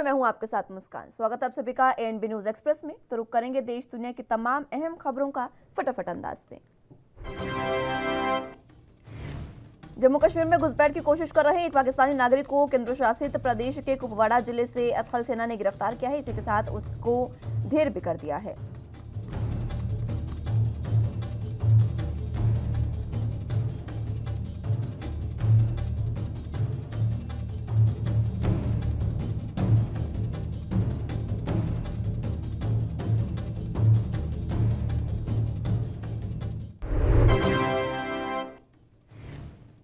और मैं हूं आपके साथ मुस्कान। स्वागत है आप सभी का एएनबी न्यूज एक्सप्रेस में। तो रुक करेंगे देश दुनिया की तमाम अहम खबरों का फटाफट अंदाज में। जम्मू कश्मीर में घुसपैठ की कोशिश कर रहे एक पाकिस्तानी नागरिक को केंद्र शासित प्रदेश के कुपवाड़ा जिले से थल सेना ने गिरफ्तार किया है। इसी के साथ उसको ढेर भी कर दिया है।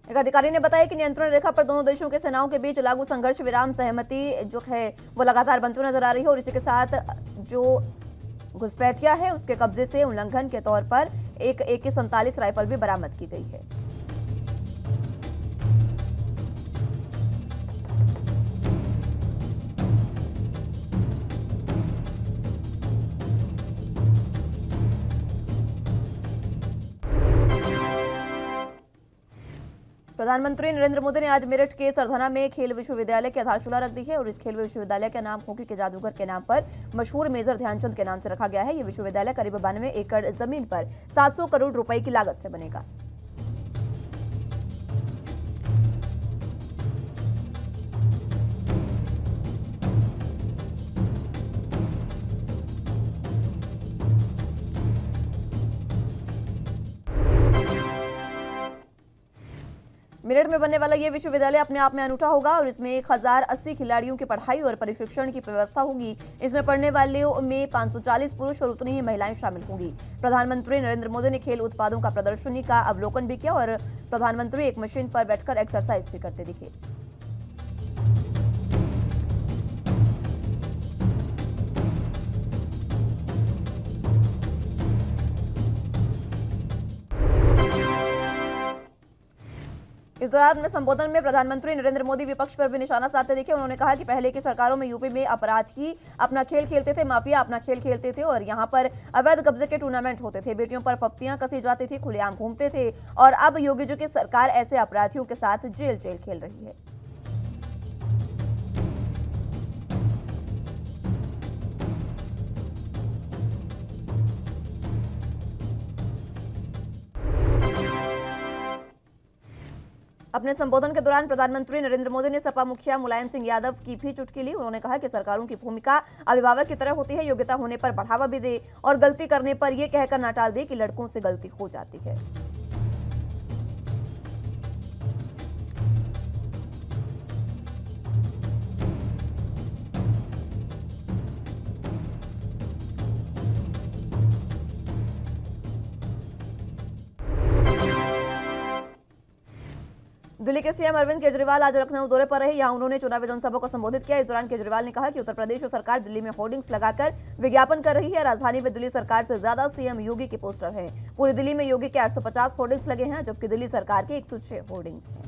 एक अधिकारी ने बताया कि नियंत्रण रेखा पर दोनों देशों के सेनाओं के बीच लागू संघर्ष विराम सहमति जो है वो लगातार बनती नजर आ रही है और इसी के साथ जो घुसपैठिया है उसके कब्जे से उल्लंघन के तौर पर एक AK-47 राइफल भी बरामद की गई है। प्रधानमंत्री नरेंद्र मोदी ने आज मेरठ के सरधना में खेल विश्वविद्यालय की आधारशिला रख दी है और इस खेल विश्वविद्यालय का नाम हॉकी के जादूगर के नाम पर मशहूर मेजर ध्यानचंद के नाम से रखा गया है। यह विश्वविद्यालय करीब 92 एकड़ जमीन पर 700 करोड़ रुपए की लागत से बनेगा। मेरठ में बनने वाला यह विश्वविद्यालय अपने आप में अनूठा होगा और इसमें 1080 खिलाड़ियों की पढ़ाई और प्रशिक्षण की व्यवस्था होगी। इसमें पढ़ने वालों में 540 पुरुष और उतनी ही महिलाएं शामिल होंगी। प्रधानमंत्री नरेंद्र मोदी ने खेल उत्पादों का प्रदर्शनी का अवलोकन भी किया और प्रधानमंत्री एक मशीन पर बैठकर एक्सरसाइज भी करते दिखे। इस दौरान अपने संबोधन में प्रधानमंत्री नरेंद्र मोदी विपक्ष पर भी निशाना साधते दिखे। उन्होंने कहा कि पहले की सरकारों में यूपी में अपराधी अपना खेल खेलते थे, माफिया अपना खेल खेलते थे और यहां पर अवैध कब्जे के टूर्नामेंट होते थे, बेटियों पर पप्तियां कसी जाती थी, खुलेआम घूमते थे और अब योगी जी की सरकार ऐसे अपराधियों के साथ जेल खेल रही है। अपने संबोधन के दौरान प्रधानमंत्री नरेंद्र मोदी ने सपा मुखिया मुलायम सिंह यादव की भी चुटकी ली। उन्होंने कहा कि सरकारों की भूमिका अभिभावक की तरह होती है, योग्यता होने पर बढ़ावा भी दे और गलती करने पर यह कहकर न टाल दे कि लड़कों से गलती हो जाती है। दिल्ली के सीएम अरविंद केजरीवाल आज लखनऊ दौरे पर रहे। यहां उन्होंने चुनावी जनसभा को संबोधित किया। इस दौरान केजरीवाल ने कहा कि उत्तर प्रदेश सरकार दिल्ली में होर्डिंग्स लगाकर विज्ञापन कर रही है। राजधानी में दिल्ली सरकार से ज्यादा सीएम योगी के पोस्टर हैं। पूरी दिल्ली में योगी के 850 होर्डिंग्स लगे हैं जबकि दिल्ली सरकार के 106 होर्डिंग्स हैं।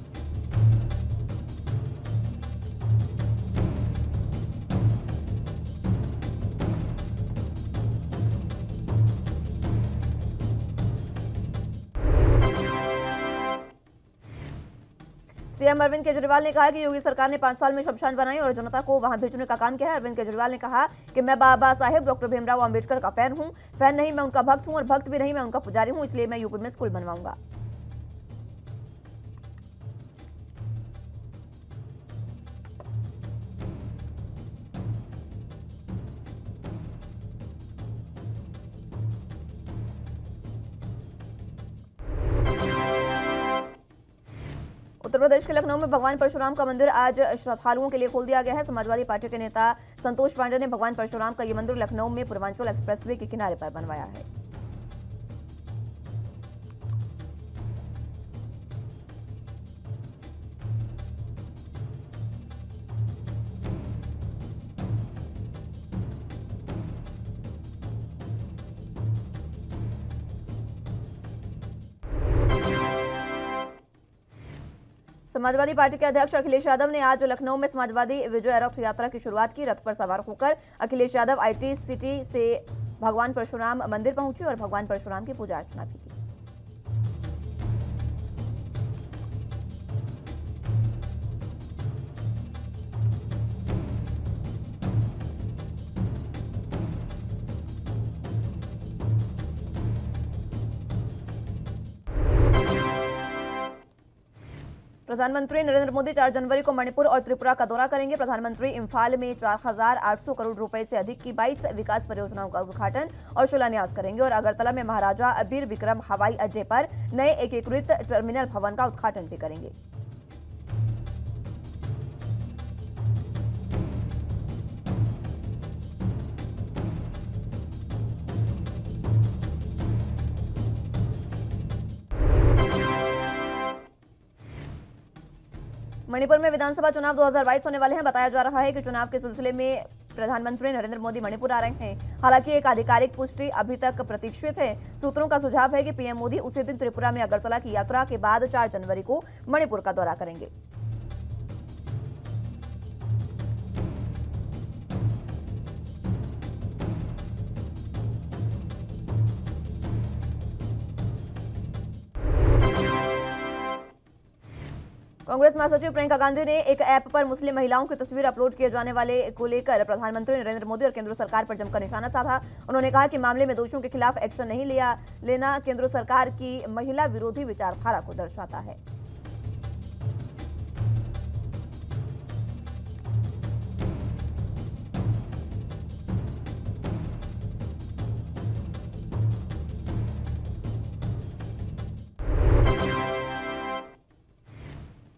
सीएम अरविंद केजरीवाल ने कहा कि योगी सरकार ने 5 साल में शमशान बनाए और जनता को वहां भेजने का काम किया है। अरविंद केजरीवाल ने कहा कि मैं बाबा साहेब डॉक्टर भीमराव अंबेडकर का फैन हूं। फैन नहीं, मैं उनका भक्त हूं और भक्त भी नहीं, मैं उनका पुजारी हूं। इसलिए मैं यूपी में स्कूल बनवाऊंगा। उत्तर प्रदेश के लखनऊ में भगवान परशुराम का मंदिर आज श्रद्धालुओं के लिए खोल दिया गया है। समाजवादी पार्टी के नेता संतोष पांडे ने भगवान परशुराम का यह मंदिर लखनऊ में पूर्वांचल एक्सप्रेसवे के किनारे पर बनवाया है। समाजवादी पार्टी के अध्यक्ष अखिलेश यादव ने आज लखनऊ में समाजवादी विजय रथ यात्रा की शुरुआत की। रथ पर सवार होकर अखिलेश यादव IT सिटी से भगवान परशुराम मंदिर पहुंचे और भगवान परशुराम की पूजा अर्चना की। प्रधानमंत्री नरेंद्र मोदी 4 जनवरी को मणिपुर और त्रिपुरा का दौरा करेंगे। प्रधानमंत्री इम्फाल में 4,800 करोड़ रुपए से अधिक की 22 विकास परियोजनाओं का उद्घाटन और शिलान्यास करेंगे और अगरतला में महाराजा बीर विक्रम हवाई अड्डे पर नए एकीकृत टर्मिनल भवन का उद्घाटन भी करेंगे। मणिपुर में विधानसभा चुनाव 2022 होने वाले हैं। बताया जा रहा है कि चुनाव के सिलसिले में प्रधानमंत्री नरेंद्र मोदी मणिपुर आ रहे हैं। हालांकि एक आधिकारिक पुष्टि अभी तक प्रतीक्षित है। सूत्रों का सुझाव है कि पीएम मोदी उसी दिन त्रिपुरा में अगरतला की यात्रा के बाद 4 जनवरी को मणिपुर का दौरा करेंगे। कांग्रेस महासचिव प्रियंका गांधी ने एक ऐप पर मुस्लिम महिलाओं की तस्वीर अपलोड किए जाने वाले को लेकर प्रधानमंत्री नरेंद्र मोदी और केंद्र सरकार पर जमकर निशाना साधा। उन्होंने कहा कि मामले में दोषियों के खिलाफ एक्शन नहीं लेना केंद्र सरकार की महिला विरोधी विचारधारा को दर्शाता है।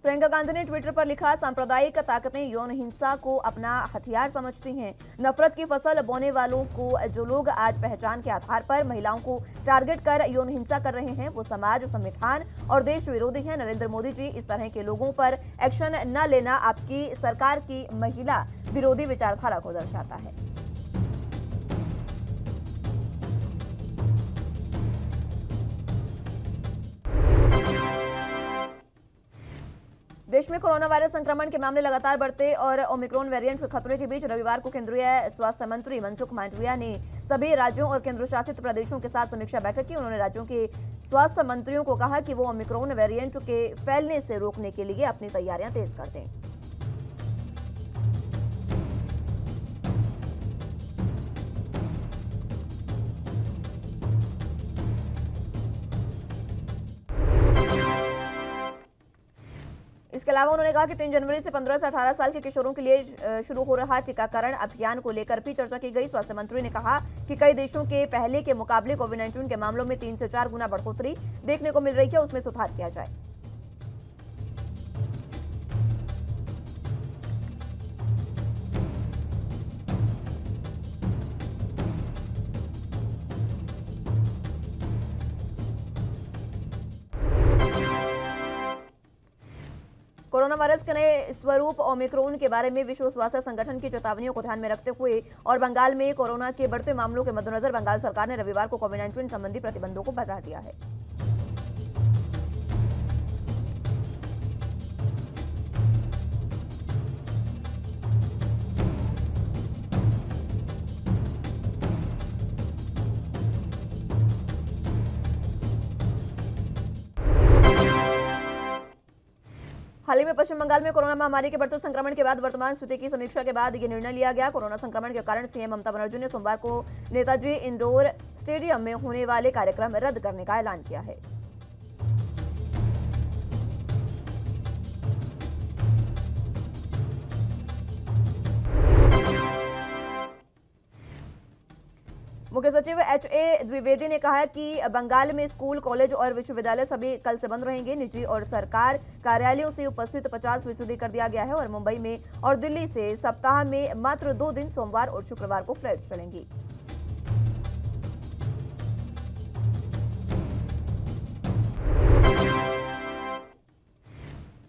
प्रियंका गांधी ने ट्विटर पर लिखा, सांप्रदायिक ताकतें यौन हिंसा को अपना हथियार समझती हैं। नफरत की फसल बोने वालों को जो लोग आज पहचान के आधार पर महिलाओं को टारगेट कर यौन हिंसा कर रहे हैं वो समाज, संविधान और देश विरोधी हैं। नरेंद्र मोदी जी, इस तरह के लोगों पर एक्शन न लेना आपकी सरकार की महिला विरोधी विचारधारा को दर्शाता है। देश में कोरोना वायरस संक्रमण के मामले लगातार बढ़ते और ओमिक्रॉन वेरिएंट के खतरे के बीच रविवार को केंद्रीय स्वास्थ्य मंत्री मनसुख मांडविया ने सभी राज्यों और केंद्र शासित प्रदेशों के साथ समीक्षा बैठक की। उन्होंने राज्यों के स्वास्थ्य मंत्रियों को कहा कि वो ओमिक्रॉन वेरिएंट के फैलने से रोकने के लिए अपनी तैयारियां तेज कर दें। इसके अलावा उन्होंने कहा कि 3 जनवरी से 15 से 18 साल के किशोरों के लिए शुरू हो रहा टीकाकरण अभियान को लेकर भी चर्चा की गई। स्वास्थ्य मंत्री ने कहा कि कई देशों के पहले के मुकाबले कोविड-19 के मामलों में 3 से 4 गुना बढ़ोतरी देखने को मिल रही है, उसमें सुधार किया जाए। कोरोना वायरस के नए स्वरूप ओमिक्रॉन के बारे में विश्व स्वास्थ्य संगठन की चेतावनियों को ध्यान में रखते हुए और बंगाल में कोरोना के बढ़ते मामलों के मद्देनजर बंगाल सरकार ने रविवार को कोविड-19 संबंधी प्रतिबंधों को बढ़ा दिया है। हाल ही में पश्चिम बंगाल में कोरोना महामारी के बढ़ते संक्रमण के बाद वर्तमान स्थिति की समीक्षा के बाद ये निर्णय लिया गया। कोरोना संक्रमण के कारण सीएम ममता बनर्जी ने सोमवार को नेताजी इंडोर स्टेडियम में होने वाले कार्यक्रम रद्द करने का ऐलान किया है। मुख्य सचिव HA द्विवेदी ने कहा कि बंगाल में स्कूल, कॉलेज और विश्वविद्यालय सभी कल से बंद रहेंगे। निजी और सरकार कार्यालयों से उपस्थित 50% कर दिया गया है और मुंबई में और दिल्ली से सप्ताह में मात्र 2 दिन सोमवार और शुक्रवार को फ्लाइट चलेंगी।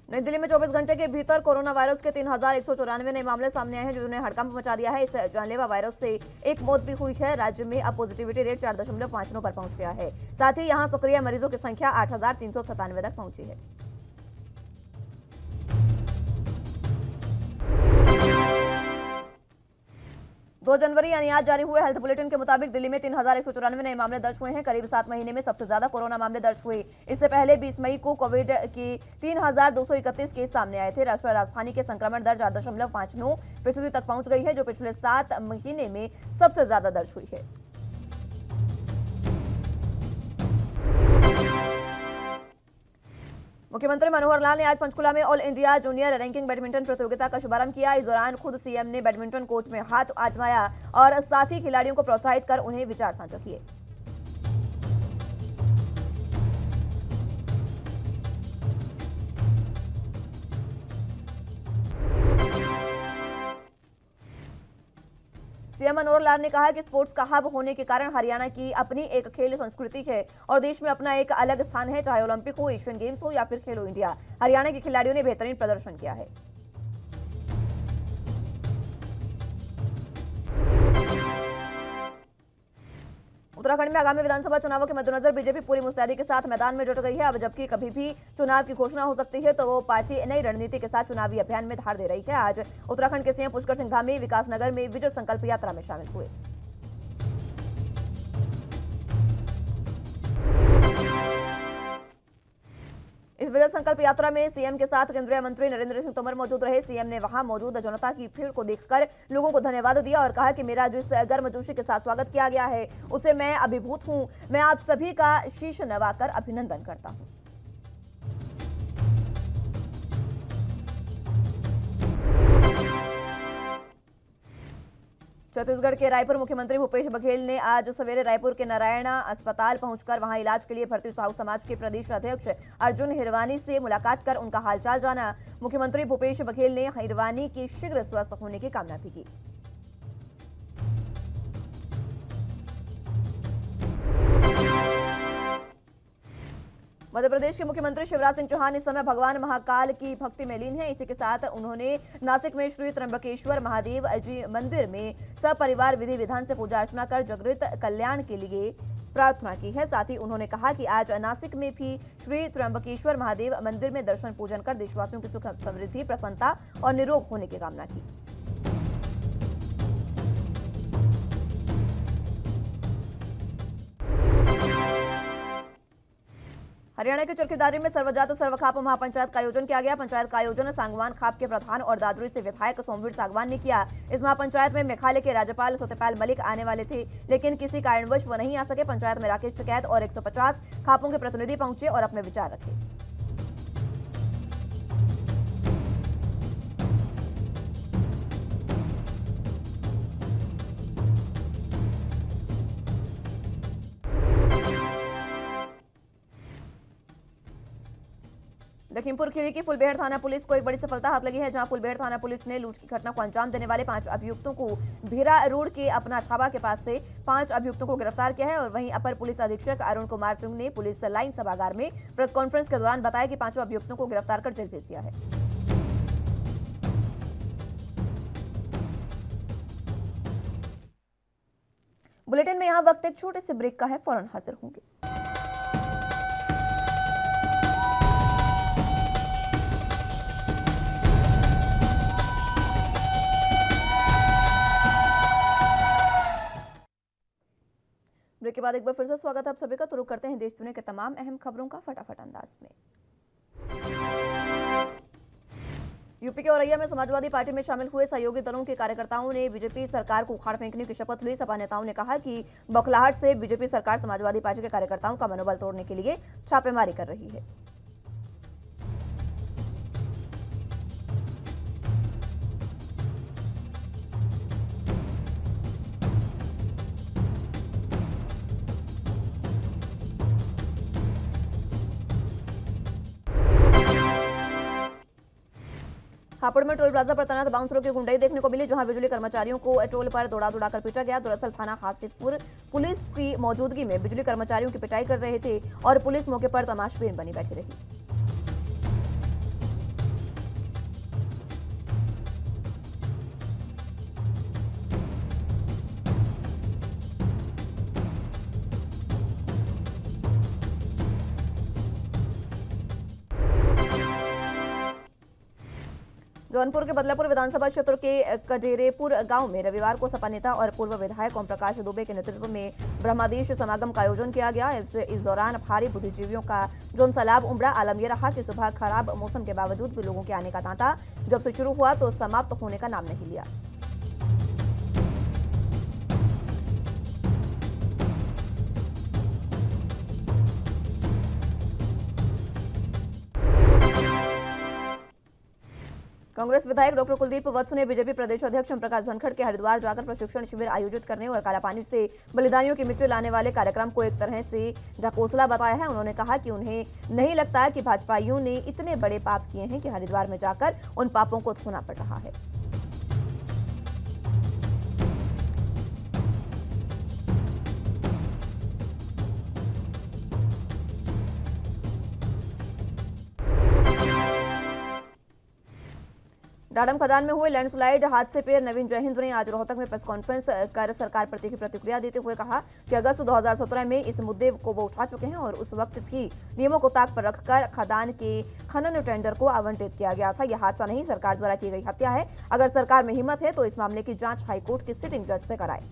नई दिल्ली में 24 घंटे के भीतर कोरोना वायरस के 3,194 नए मामले सामने आए हैं, जिन्होंने हड़कंप मचा दिया है। इस जानलेवा वायरस से एक मौत भी हुई है। राज्य में अब पॉजिटिविटी रेट 4.59 पर पहुंच गया है। साथ ही यहां सक्रिय मरीजों की संख्या 8,397 तक पहुंची है। दो जनवरी यानी आज जारी हुए हेल्थ बुलेटिन के मुताबिक दिल्ली में 3,194 नए मामले दर्ज हुए हैं। करीब 7 महीने में सबसे ज्यादा कोरोना मामले दर्ज हुए। इससे पहले 20 मई को कोविड की 3,231 केस सामने आए थे। राष्ट्रीय राजधानी के संक्रमण दर 4.59% तक पहुंच गई है, जो पिछले 7 महीने में सबसे ज्यादा दर्ज हुई है। मुख्यमंत्री मनोहर लाल ने आज पंचकुला में all India junior ranking badminton प्रतियोगिता का शुभारंभ किया। इस दौरान खुद सीएम ने बैडमिंटन कोर्ट में हाथ आजमाया और साथ ही खिलाड़ियों को प्रोत्साहित कर उन्हें विचार साझा किए। सीएम मनोहर लाल ने कहा कि स्पोर्ट्स का हब होने के कारण हरियाणा की अपनी एक खेल संस्कृति है और देश में अपना एक अलग स्थान है। चाहे ओलंपिक हो, एशियन गेम्स हो या फिर खेलो इंडिया, हरियाणा के खिलाड़ियों ने बेहतरीन प्रदर्शन किया है। उत्तराखंड में आगामी विधानसभा चुनावों के मद्देनजर बीजेपी पूरी मुस्तैदी के साथ मैदान में जुट गई है। अब जबकि कभी भी चुनाव की घोषणा हो सकती है, तो वो पार्टी नई रणनीति के साथ चुनावी अभियान में धार दे रही है। आज उत्तराखंड के सीएम पुष्कर सिंह धामी विकासनगर में विजय संकल्प यात्रा में शामिल हुए। इस विजय संकल्प यात्रा में सीएम के साथ केंद्रीय मंत्री नरेंद्र सिंह तोमर मौजूद रहे। सीएम ने वहां मौजूद जनता की भीड़ को देखकर लोगों को धन्यवाद दिया और कहा कि मेरा जिस गर्मजोशी के साथ स्वागत किया गया है उसे मैं अभिभूत हूं। मैं आप सभी का शीश नवाकर अभिनंदन करता हूं। छत्तीसगढ़ के रायपुर मुख्यमंत्री भूपेश बघेल ने आज सवेरे रायपुर के नारायणा अस्पताल पहुंचकर वहां इलाज के लिए भर्ती साहू समाज के प्रदेश अध्यक्ष अर्जुन हिरवानी से मुलाकात कर उनका हालचाल जाना। मुख्यमंत्री भूपेश बघेल ने हिरवानी के शीघ्र स्वस्थ होने की कामना भी की। मध्य प्रदेश के मुख्यमंत्री शिवराज सिंह चौहान इस समय भगवान महाकाल की भक्ति में लीन है। इसी के साथ उन्होंने नासिक में श्री त्र्यंबकेश्वर महादेव जी मंदिर में सपरिवार विधि विधान से पूजा अर्चना कर जगृत कल्याण के लिए प्रार्थना की है। साथ ही उन्होंने कहा कि आज नासिक में भी श्री त्र्यंबकेश्वर महादेव मंदिर में दर्शन पूजन कर देशवासियों की सुख समृद्धि, प्रसन्नता और निरोग होने की कामना की। हरियाणा के चरखीदारी में सर्वजात सर्वखाप महापंचायत का आयोजन किया गया। पंचायत का आयोजन सांगवान खाप के प्रधान और दादरी से विधायक सोमवीर सांगवान ने किया। इस महापंचायत में मेघालय के राज्यपाल सत्यपाल मलिक आने वाले थे, लेकिन किसी कारणवश वो नहीं आ सके। पंचायत में राकेश टिकैत और 150 खापों के प्रतिनिधि पहुंचे और अपने विचार रखे। लखीमपुर खीरी की फुलबेहड़ थाना पुलिस को एक बड़ी सफलता हाथ लगी है, जहां फुलबेहड़ थाना पुलिस ने लूट की घटना को अंजाम देने वाले 5 अभियुक्तों को भीरा रोड के अपना ढाबा के पास से 5 अभियुक्तों को गिरफ्तार किया है। और वहीं अपर पुलिस अधीक्षक अरुण कुमार सिंह ने पुलिस लाइन सभागार में प्रेस कॉन्फ्रेंस के दौरान बताया कि 5 अभियुक्तों को गिरफ्तार कर जेल भेज दिया है। बुलेटिन में यहाँ वक्त एक छोटे से ब्रेक का है, फौरन हाजिर होंगे। ब्रेक के बाद एक बार फिर से स्वागत है आप सभी का। तो रुक करते हैं देश दुनिया के तमाम अहम खबरों का फटाफट अंदाज में। यूपी के औरैया में समाजवादी पार्टी में शामिल हुए सहयोगी दलों के कार्यकर्ताओं ने बीजेपी सरकार को उखाड़ फेंकने की शपथ ली। सपा नेताओं ने कहा कि बौखलाहट से बीजेपी सरकार समाजवादी पार्टी के कार्यकर्ताओं का मनोबल तोड़ने के लिए छापेमारी कर रही है। हापुड़ में टोल प्लाजा पर तैनात बाउंसरों की गुंडाई देखने को मिली, जहां बिजली कर्मचारियों को टोल पर दौड़ा कर पीटा गया। दरअसल थाना हासिफपुर पुलिस की मौजूदगी में बिजली कर्मचारियों की पिटाई कर रहे थे और पुलिस मौके पर तमाशबीन बनी बैठी रही। जौनपुर के बदलापुर विधानसभा क्षेत्र के कडेरेपुर गांव में रविवार को सपा नेता और पूर्व विधायक ओम प्रकाश दुबे के नेतृत्व में ब्रह्मादेश समागम का आयोजन किया गया। इस दौरान भारी बुद्धिजीवियों का जोन सैलाब उमड़ा। आलम यह रहा कि सुबह खराब मौसम के बावजूद भी लोगों के आने का तांता जब से शुरू हुआ तो समाप्त होने का नाम नहीं लिया। कांग्रेस विधायक डॉक्टर कुलदीप वत्स ने बीजेपी प्रदेश अध्यक्ष ओम प्रकाश धनखड़ के हरिद्वार जाकर प्रशिक्षण शिविर आयोजित करने और कालापानी से बलिदानियों की मिट्टी लाने वाले कार्यक्रम को एक तरह से ढकोसला बताया है। उन्होंने कहा कि उन्हें नहीं लगता कि भाजपाइयों ने इतने बड़े पाप किए हैं कि हरिद्वार में जाकर उन पापों को धोना पड़ रहा है। डाडम खदान में हुए लैंडस्लाइड हादसे पर नवीन जयहिंद ने आज रोहतक में प्रेस कॉन्फ्रेंस कर सरकार प्रति की प्रतिक्रिया देते हुए कहा कि अगस्त 2017 में इस मुद्दे को वो उठा चुके हैं और उस वक्त भी नियमों को ताक पर रखकर खदान के खनन टेंडर को आवंटित किया गया था। यह हादसा नहीं, सरकार द्वारा की गई हत्या है। अगर सरकार में हिम्मत है तो इस मामले की जांच हाईकोर्ट की सिटिंग जज से कराए।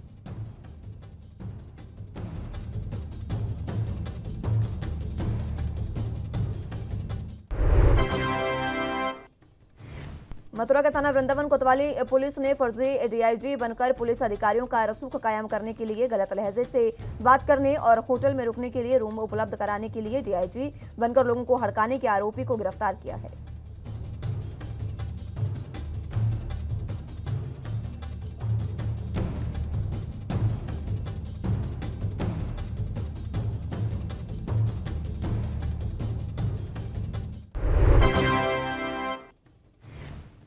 मथुरा के थाना वृंदावन कोतवाली पुलिस ने फर्जी डीआईजी बनकर पुलिस अधिकारियों का रसूख कायम करने के लिए गलत लहजे से बात करने और होटल में रुकने के लिए रूम उपलब्ध कराने के लिए डीआईजी बनकर लोगों को हड़काने के आरोपी को गिरफ्तार किया है।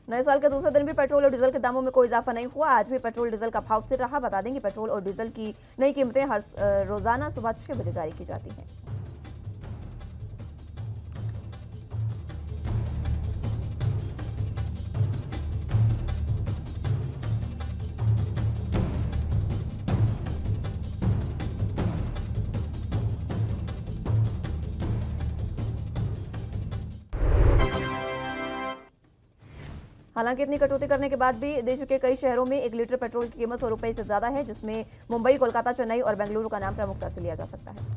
नए साल के दूसरे दिन भी पेट्रोल और डीजल के दामों में कोई इजाफा नहीं हुआ। आज भी पेट्रोल डीजल का भाव स्थिर रहा। बता दें कि पेट्रोल और डीजल की नई कीमतें हर रोजाना सुबह 6 बजे जारी की जाती हैं। हालांकि इतनी कटौती करने के बाद भी देश के कई शहरों में 1 लीटर पेट्रोल की कीमत 100 रुपए से ज्यादा है, जिसमें मुंबई, कोलकाता, चेन्नई और बेंगलुरु का नाम प्रमुखता से लिया जा सकता है।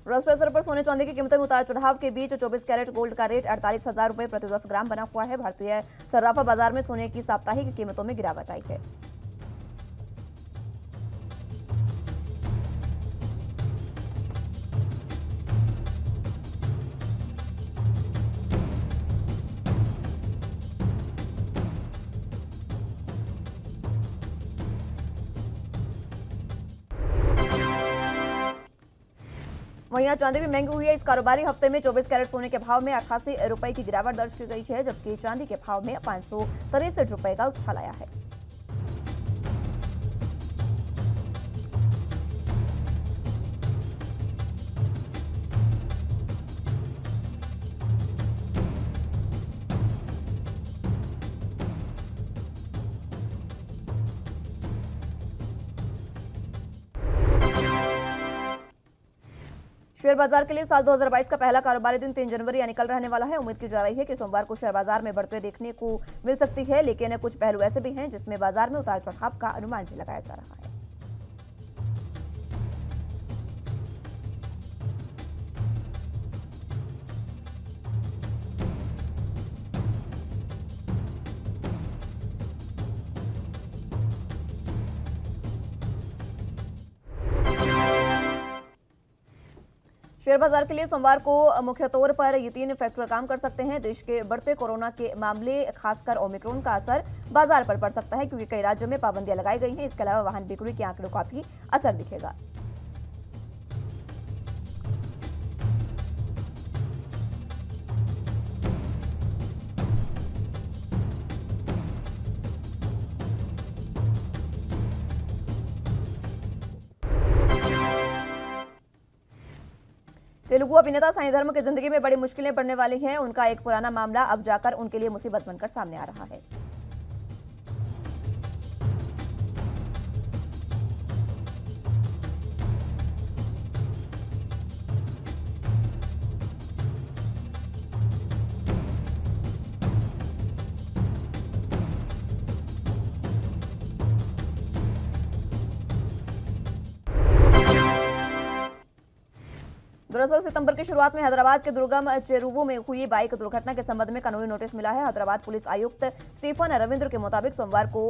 राष्ट्रीय स्तर पर सोने चांदी की कीमतों में उतार चढ़ाव के बीच 24 कैरेट गोल्ड का रेट 48,000 रुपए प्रति 10 ग्राम बना हुआ है। भारतीय सर्राफा बाजार में सोने की साप्ताहिक कीमतों में गिरावट आई है। वहीं आज चांदी भी महंगी हुई है। इस कारोबारी हफ्ते में 24 कैरेट सोने के भाव में 88 रुपए की गिरावट दर्ज की गई है, जबकि चांदी के भाव में 563 रुपए का उछाल आया है। शेयर बाजार के लिए साल 2022 का पहला कारोबारी दिन 3 जनवरी यानी कल रहने वाला है। उम्मीद की जा रही है कि सोमवार को शेयर बाजार में बढ़ते देखने को मिल सकती है, लेकिन कुछ पहलू ऐसे भी हैं जिसमें बाजार में उतार चढ़ाव का अनुमान भी लगाया जा रहा है। शेयर बाजार के लिए सोमवार को मुख्य तौर पर ये 3 फैक्टर काम कर सकते हैं। देश के बढ़ते कोरोना के मामले, खासकर ओमिक्रॉन का असर बाजार पर पड़ सकता है, क्योंकि कई राज्यों में पाबंदियां लगाई गई हैं। इसके अलावा वाहन बिक्री के आंकड़ों का भी असर दिखेगा। तेलुगु अभिनेता साईं धर्म की जिंदगी में बड़ी मुश्किलें पड़ने वाली हैं। उनका एक पुराना मामला अब जाकर उनके लिए मुसीबत बनकर सामने आ रहा है। दरअसल सितंबर की शुरुआत में हैदराबाद के दुर्गम चेरुवु में हुई बाइक दुर्घटना के संबंध में कानूनी नोटिस मिला है। हैदराबाद पुलिस आयुक्त स्टीफन रविंद्र के मुताबिक सोमवार को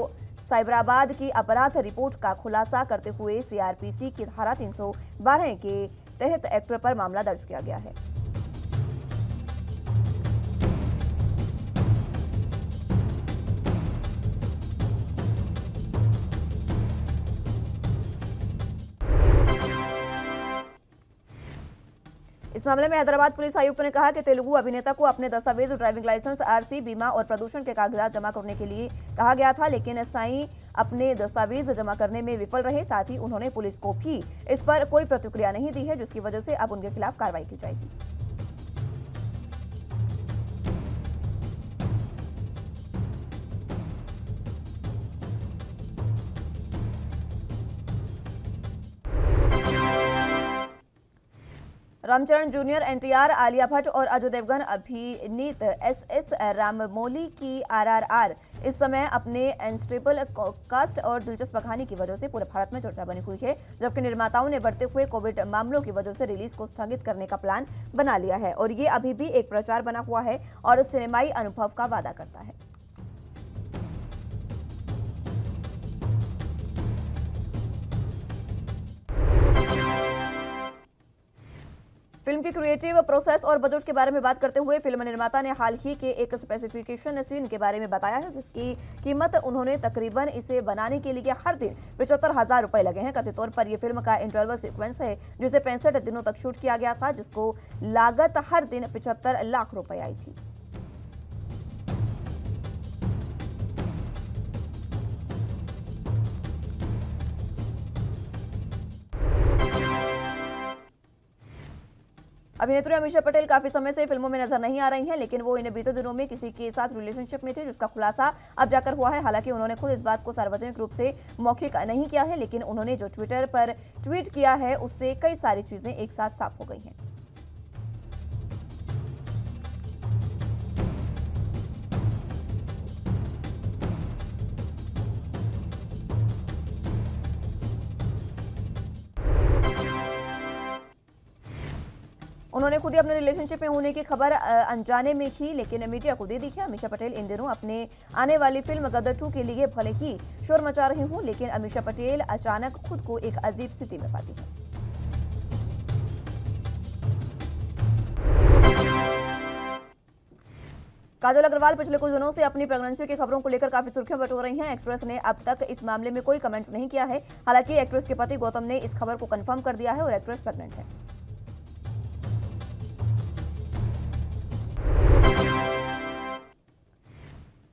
साइबराबाद की अपराध रिपोर्ट का खुलासा करते हुए सीआरपीसी की धारा 312 के तहत एक्ट पर मामला दर्ज किया गया है। इस मामले में हैदराबाद पुलिस आयुक्त ने कहा कि तेलुगु अभिनेता को अपने दस्तावेज, ड्राइविंग लाइसेंस, आरसी, बीमा और प्रदूषण के कागजात जमा करने के लिए कहा गया था, लेकिन साईं अपने दस्तावेज जमा करने में विफल रहे। साथ ही उन्होंने पुलिस को भी इस पर कोई प्रतिक्रिया नहीं दी है, जिसकी वजह से अब उनके खिलाफ कार्रवाई की जाएगी। रामचरण जूनियर, एनटीआर, आलिया भट्ट और अजय देवगन अभिनीत एसएस राममौली की आरआरआर इस समय अपने अनस्टेबल कास्ट और दिलचस्प कहानी की वजह से पूरे भारत में चर्चा बनी हुई है, जबकि निर्माताओं ने बढ़ते हुए कोविड मामलों की वजह से रिलीज को स्थगित करने का प्लान बना लिया है और ये अभी भी एक प्रचार बना हुआ है और सिनेमाई अनुभव का वादा करता है। फिल्म की क्रिएटिव प्रोसेस और बजट के बारे में बात करते हुए फिल्म निर्माता ने हाल ही के एक स्पेसिफिकेशन सीन के बारे में बताया है, जिसकी कीमत उन्होंने तकरीबन इसे बनाने के लिए हर दिन 75,000 रुपए लगे हैं। कथित तौर पर यह फिल्म का इंटरवल सीक्वेंस है, जिसे 65 दिनों तक शूट किया गया था, जिसको लागत हर दिन 75 लाख रुपए आई थी। अभिनेत्री अमीषा पटेल काफी समय से फिल्मों में नजर नहीं आ रही हैं, लेकिन वो इन बीते दिनों में किसी के साथ रिलेशनशिप में थी, जिसका खुलासा अब जाकर हुआ है। हालांकि उन्होंने खुद इस बात को सार्वजनिक रूप से मौखिक नहीं किया है, लेकिन उन्होंने जो ट्विटर पर ट्वीट किया है उससे कई सारी चीजें एक साथ साफ हो गई हैं। उन्होंने खुद ही अपने रिलेशनशिप में होने की खबर अनजाने में की, लेकिन मीडिया को दे दी है। अमीषा पटेल इन दिनों अपने आने वाली फिल्म गदर 2 के लिए भले ही शोर मचा रही हूं, लेकिन अमीषा पटेल अचानक खुद को एक अजीब स्थिति में पाती है। काजोल अग्रवाल पिछले कुछ दिनों से अपनी प्रेगनेंसी की खबरों को लेकर काफी सुर्खियां बटोर रही हैं। एक्ट्रेस ने अब तक इस मामले में कोई कमेंट नहीं किया है। हालांकि एक्ट्रेस के पति गौतम ने इस खबर को कंफर्म कर दिया है और एक्ट्रेस प्रेग्नेंट है।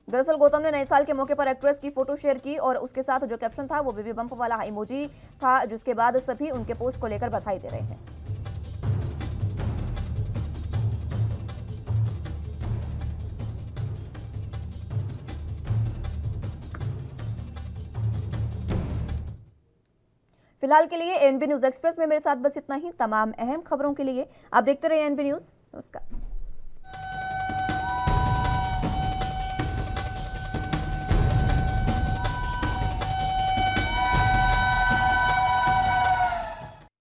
दरअसल गौतम ने नए साल के मौके पर एक्ट्रेस की फोटो शेयर की और उसके साथ जो कैप्शन था वो बेबी बम्प वाला इमोजी था, जिसके बाद सभी उनके पोस्ट को लेकर बधाई दे रहे हैं। फिलहाल के लिए एएनबी न्यूज एक्सप्रेस में मेरे साथ बस इतना ही। तमाम अहम खबरों के लिए आप देखते रहिए एएनबी न्यूज। नमस्कार।